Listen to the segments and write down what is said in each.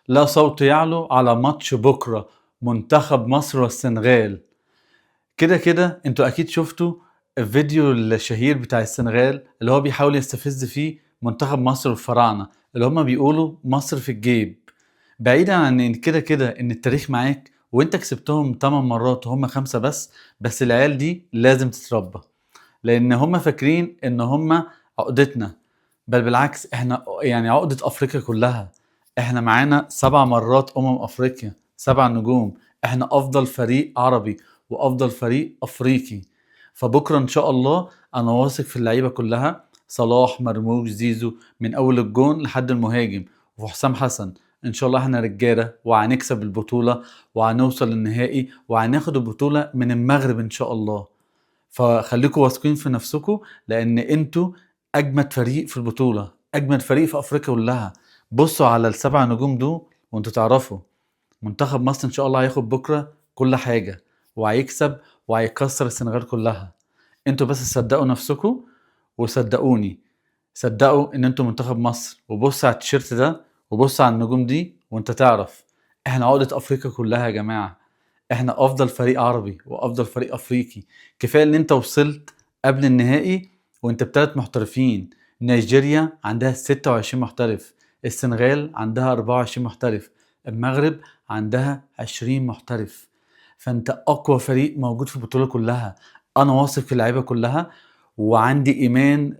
لا صوت يعلو على ماتش بكرة منتخب مصر والسنغال. كده كده انتوا اكيد شفتوا الفيديو الشهير بتاع السنغال اللي هو بيحاول يستفز فيه منتخب مصر والفراعنة، اللي هما بيقولوا مصر في الجيب. بعيدا عن ان كده كده ان التاريخ معاك وانت كسبتهم 8 مرات وهم 5 بس العيال دي لازم تتربى، لان هم فاكرين ان هم عقدتنا، بل بالعكس احنا يعني عقدة افريقيا كلها. احنا معانا 7 مرات افريقيا، 7 نجوم. احنا افضل فريق عربي وافضل فريق افريقي. فبكرة ان شاء الله انا واثق في اللعيبة كلها، صلاح، مرموش، زيزو، من اول الجون لحد المهاجم، وحسام حسن. ان شاء الله احنا رجالة وهنكسب البطولة وهنوصل للنهائي وهناخد البطولة من المغرب ان شاء الله. فخليكوا واثقين في نفسكوا، لان انتوا اجمد فريق في البطوله، اجمد فريق في افريقيا كلها. بصوا على السبع نجوم دول وانتوا تعرفوا منتخب مصر ان شاء الله هياخد بكره كل حاجه، وهيكسب وهيكسر السنغال كلها. انتوا بس صدقوا نفسكوا وصدقوني، صدقوا ان انتوا منتخب مصر، وبص على التيشيرت ده وبص على النجوم دي وانت تعرف احنا عقدة افريقيا كلها يا جماعة. احنا افضل فريق عربي وافضل فريق افريقي. كفاية ان انت وصلت قبل النهائي وانت بثلاث محترفين. نيجيريا عندها 26 محترف، السنغال عندها 24 محترف، المغرب عندها 20 محترف. فانت اقوى فريق موجود في البطولة كلها. انا واثق في اللعيبة كلها، وعندي ايمان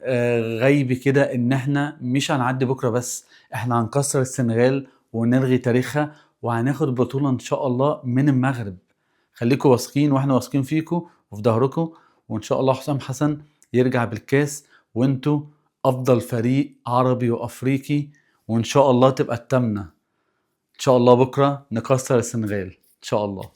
غيبي كده ان احنا مش هنعدي بكره بس، احنا هنكسر السنغال ونلغي تاريخها وهناخد البطوله ان شاء الله من المغرب. خليكم واثقين واحنا واثقين فيكم وفي ظهركم، وان شاء الله حسام حسن يرجع بالكاس، وانتوا افضل فريق عربي وافريقي، وان شاء الله تبقى التامنه. ان شاء الله بكره نكسر السنغال ان شاء الله.